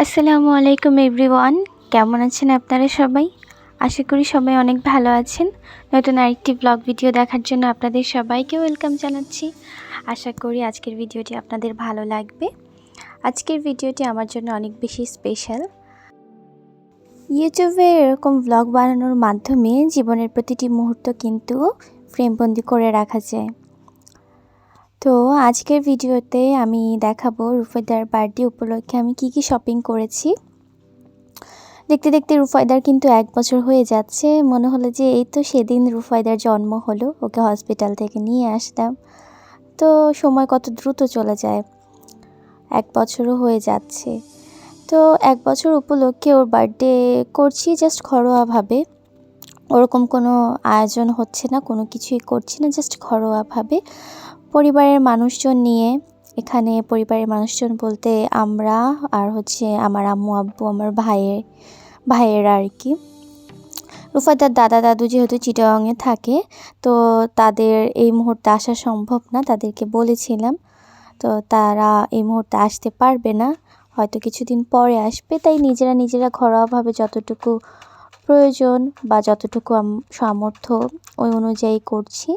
আসসালামু আলাইকুম এভরিওয়ান, কেমন আছেন আপনারা সবাই? আশা করি সবাই অনেক ভালো আছেন। নতুন আরেকটি ব্লগ ভিডিও দেখার জন্য আপনাদের সবাইকে ওয়েলকাম জানাচ্ছি। আশা করি আজকের ভিডিওটি আপনাদের ভালো লাগবে। আজকের ভিডিওটি আমার জন্য অনেক বেশি স্পেশাল। ইউটিউবে এরকম ব্লগ বানানোর মাধ্যমে জীবনের প্রতিটি মুহূর্ত কিন্তু ফ্রেমবন্দি করে রাখা যায়। তো আজকের ভিডিওতে আমি দেখাবো রুফায়দার বার্থডে উপলক্ষে আমি কি শপিং করেছি। দেখতে দেখতে রুফায়দার কিন্তু 1 বছর হয়ে যাচ্ছে। মনে হলো যে এই তো সেদিন রুফায়দার জন্ম হলো, ওকে হসপিটাল থেকে নিয়ে আসলাম। তো সময় কত দ্রুত চলে যায়, 1 বছরও হয়ে যাচ্ছে। তো 1 বছর উপলক্ষে ওর বার্থডে করছি জাস্ট ঘরোয়াভাবে, ওরকম কোনো আয়োজন হচ্ছে না, কোনো কিছুই করছি না, জাস্ট ঘরোয়াভাবে পরিবারের মানুষজন নিয়ে। এখানে পরিবারের মানুষজন বলতে আমরা আর হচ্ছে আমার আম্মু আব্বু, আমার ভাইয়েরা আর কি। রুফায়দার দাদা দাদু যেহেতু চিটাগাংয়ে থাকে, তো তাদের এই মুহূর্তে আসা সম্ভব না, তাদেরকে বলেছিলাম। তো তারা এই মুহূর্তে আসতে পারবে না, হয়তো কিছুদিন পরে আসবে। তাই নিজেরা ঘরোয়াভাবে যতটুকু প্রয়োজন বা যতটুকু সামর্থ্য ওই অনুযায়ী করছি।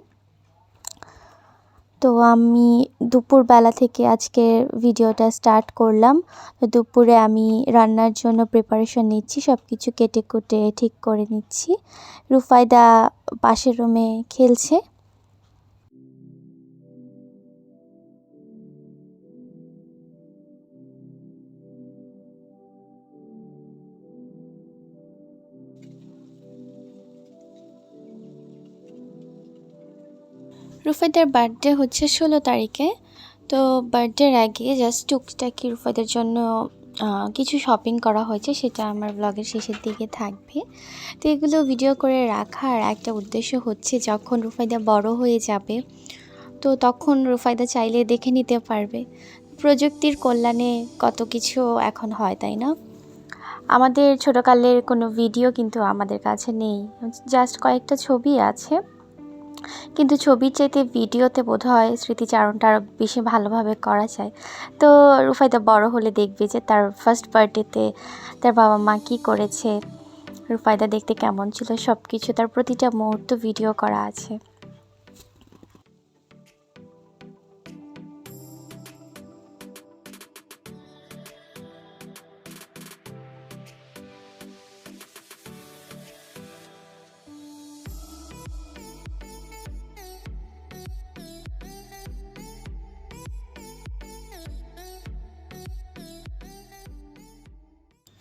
তো আমি দুপুরবেলা থেকে আজকে ভিডিওটা স্টার্ট করলাম। তো দুপুরে আমি রান্নার জন্য প্রিপারেশন নিচ্ছি, সব কিছু কেটে কুটে ঠিক করে নিচ্ছি। রুফায়দা পাশের রুমে খেলছে। রুফায়দার বার্থডে হচ্ছে 16 তারিখে। তো বার্থডের আগে জাস্ট টুকটাকি রুফায়দার জন্য কিছু শপিং করা হয়েছে, সেটা আমার ব্লগের শেষের দিকে থাকবে। তো এগুলো ভিডিও করে রাখার একটা উদ্দেশ্য হচ্ছে, যখন রুফায়দা বড় হয়ে যাবে তো তখন রুফায়দা চাইলে দেখে নিতে পারবে। প্রযুক্তির কল্যাণে কত কিছু এখন হয়, তাই না? আমাদের ছোটোকালের কোনো ভিডিও কিন্তু আমাদের কাছে নেই, জাস্ট কয়েকটা ছবি আছে। কিন্তু ছবির চাইতে ভিডিওতে বোধহয় স্মৃতিচারণটা আরও বেশি ভালোভাবে করা যায়। তো রুফায়দা বড় হলে দেখবে যে তার ফার্স্ট বার্থডেতে তার বাবা মা কী করেছে, রুফায়দা দেখতে কেমন ছিল, সব কিছু তার প্রতিটা মুহূর্ত ভিডিও করা আছে।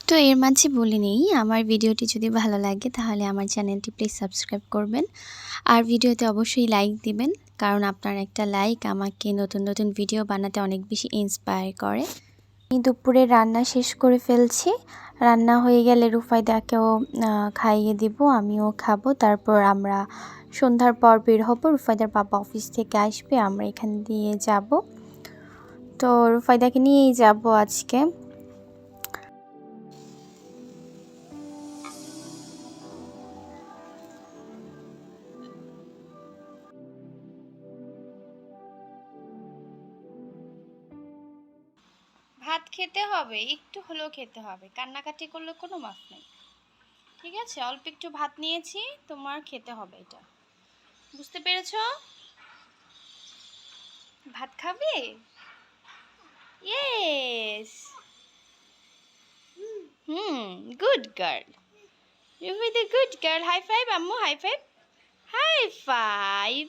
তো এর মাঝে বলে নেই, আমার ভিডিওটি যদি ভালো লাগে তাহলে আমার চ্যানেলটি প্লিজ সাবস্ক্রাইব করবেন, আর ভিডিওতে অবশ্যই লাইক দিবেন, কারণ আপনার একটা লাইক আমাকে নতুন নতুন ভিডিও বানাতে অনেক বেশি ইন্সপায়ার করে। আমি দুপুরে রান্না শেষ করে ফেলছি, রান্না হয়ে গেলে রুফায়দাকেও খাইয়ে দিব, আমিও খাবো। তারপর আমরা সন্ধ্যার পর বের হব, রুফায়দার বাবা অফিস থেকে আসবে, আমরা এখান দিয়ে যাব। তো রুফায়দাকে নিয়েই যাব আজকে। ভাত খেতে হবে, একটু হলেও খেতে হবে, কান্নাকাটি করলে কোনো মাফ নেই, ঠিক আছে? অল্প একটু ভাত নিয়েছি, তোমার খেতে হবে, এটা বুঝতে পেরেছো? ভাত খাবে? Yes. Good girl, you be the good girl. High five আম্মু, high five, high five.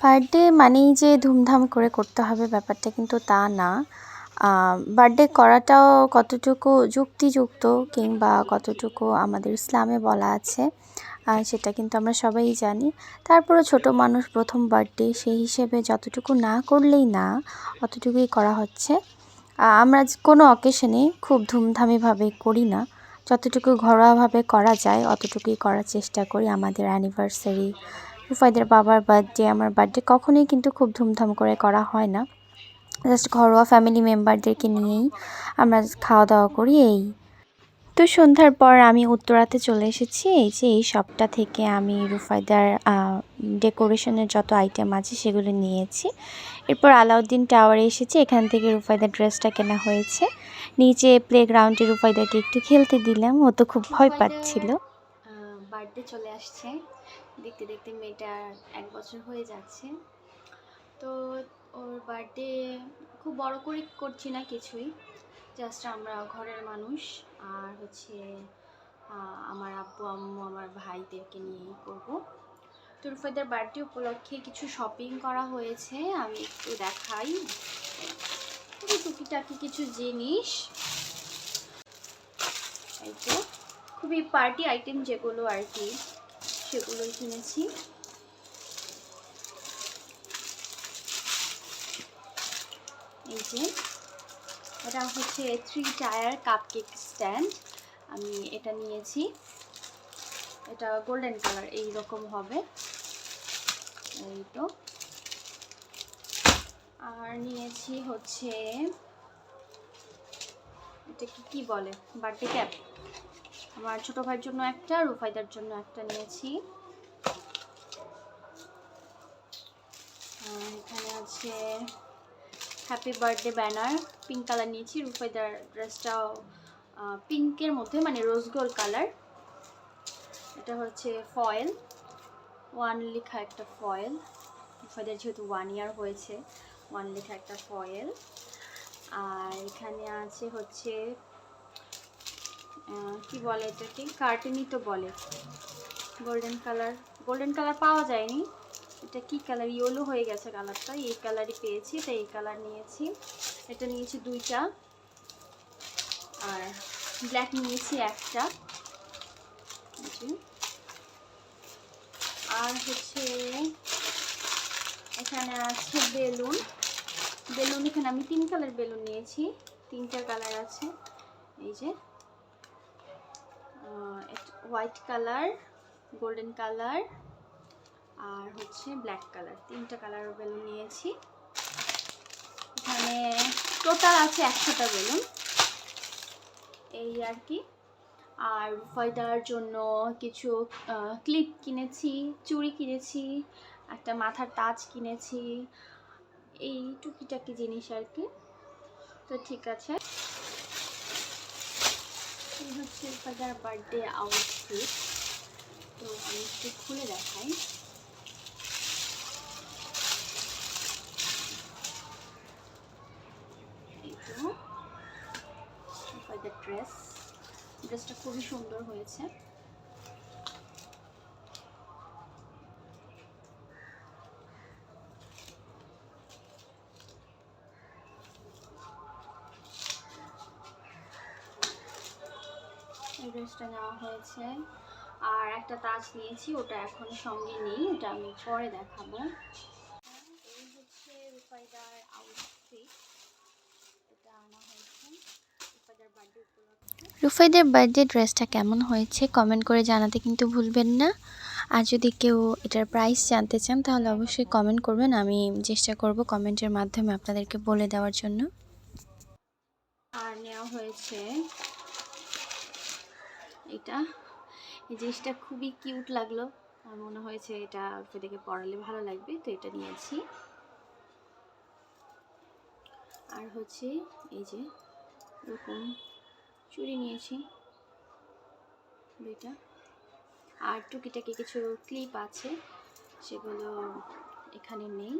Birthday মানেই যে ধুমধাম করে করতে হবে ব্যাপারটা কিন্তু তা না। বার্থডে করাটাও কতটুকু যুক্তিযুক্ত কিংবা কতটুকু আমাদের ইসলামে বলা আছে সেটা কিন্তু আমরা সবাই জানি। তারপরে ছোট মানুষ, প্রথম বার্থডে, সেই হিসেবে যতটুকু না করলেই না, অতটুকুই করা হচ্ছে। আমরা কোনো অকেশনে খুব ধুমধামিভাবে করি না, যতটুকু ঘরোয়াভাবে করা যায় অতটুকুই করার চেষ্টা করি। আমাদের অ্যানিভার্সারি, রুফায়দার বাবার বার্থডে, আমার বার্থডে কখনোই কিন্তু খুব ধুমধাম করে করা হয় না, জাস্ট ঘরোয়া ফ্যামিলি মেম্বারদেরকে নিয়েই আমরা খাওয়া দাওয়া করি। এই তো সন্ধ্যার পর আমি উত্তরাতে চলে এসেছি। এই যে এই শপটা থেকে আমি রুফায়দার ডেকোরেশনের যত আইটেম আছে সেগুলো নিয়েছি। এরপর আলাউদ্দিন টাওয়ারে এসেছি, এখান থেকে রুফায়দার ড্রেসটা কেনা হয়েছে। নিচে প্লেগ্রাউন্ডে রুফায়দাকে একটু খেলতে দিলাম, ও তো খুব ভয় পাচ্ছিল। বার্থডে চলে আসছে, দেখতে দেখতে মেয়েটার 1 বছর হয়ে যাচ্ছে। তো ওর বার্থডে খুব বড় করে করছি না কিছুই, জাস্ট আমরা ঘরের মানুষ আর হচ্ছে আমার আব্বু আম্মু আমার ভাইদেরকে নিয়েই করবো। তো রুফায়দার বার্থডে উপলক্ষে কিছু শপিং করা হয়েছে, আমি একটু দেখাই। খুবই টুকিটাকি কিছু জিনিস, এই তো খুবই পার্টি আইটেম যেগুলো আর কি, সেগুলোই কিনেছি। এই যে এটা হচ্ছে 3 টায়ার কাপকেক স্ট্যান্ড, আমি এটা নিয়েছি। এটা গোল্ডেন কালার এই রকম হবে, এই তো। আর নিয়েছি হচ্ছে এটা কি বলে, বার্থডে ক্যাপ। আমার ছোট ভাইয়ের জন্য একটা, রুফায়দার জন্য একটা নিয়েছি। এখানে আছে happy birthday banner, pink colour নিয়েছি। রুফায়দার ড্রেসটাও পিঙ্কের মধ্যে, মানে রোজ গোল্ড কালার। এটা হচ্ছে ফয়েল, 1 লেখা একটা ফয়েল। রুফায়দার যেহেতু 1 ইয়ার হয়েছে, 1 লেখা একটা ফয়েল। আর এখানে আছে হচ্ছে কি বলে এটাকে, কার্টুনই তো বলে, গোল্ডেন কালার পাওয়া যায়নি, এটা কি কালার, ইয়েলো হয়ে গেছে কালারটা, এই কালারই পেয়েছি তাই এই কালার নিয়েছি। এটা নিয়েছি 2টা, আর ব্ল্যাক নিয়েছি একটা। আর হচ্ছে এখানে আছে বেলুন, এখানে আমি 3 কালার বেলুন নিয়েছি, 3টা কালার আছে। এই যে হোয়াইট কালার, গোল্ডেন কালার আর হচ্ছে ব্ল্যাক কালার, 3টা কালার বেলুন নিয়েছি। এখানে টোটাল আছে 100টা বেলুন, এই আর কি। আর রুফায়দার জন্য কিছু ক্লিপ কিনেছি, চুড়ি কিনেছি, একটা মাথার তাজ কিনেছি, এই টুকিটাকি জিনিস আর কি। তো ঠিক আছে, এই হচ্ছে রুফায়দার বার্থডে আউটফিট। তো আমি একটু খুলে দেখাই। এই তো রুফায়দার ড্রেসটা খুবই সুন্দর হয়েছে। এই ড্রেসটা নেওয়া হয়েছে, আর একটা তাজ নিয়েছি, ওটা এখন সঙ্গে নেই, ওটা আমি পরে দেখাবো। এই হচ্ছে রুফায়দার আউটফিট, এটা আনা হয়েছে রুফায়দার বার্থডে উপলক্ষে। রুফায়দার বার্থডে ড্রেসটা কেমন হয়েছে কমেন্ট করে জানাতে কিন্তু ভুলবেন না। আর যদি কেউ এটার প্রাইস জানতে চান তাহলে অবশ্যই কমেন্ট করবেন, আমি চেষ্টা করব কমেন্টের মাধ্যমে আপনাদেরকে বলে দেওয়ার জন্য। আর নেওয়া হয়েছে এটা, এই জিনিসটা খুবই কিউট লাগলো, আর মনে হয়েছে এটা দেখে পরালে ভালো লাগবে, তো এটা নিয়েছি। আর হচ্ছে এই যে এরকম চুড়ি নিয়েছি 2টা, আর টুকিটাকি কিছু ক্লিপ আছে, সেগুলো এখানে নেই।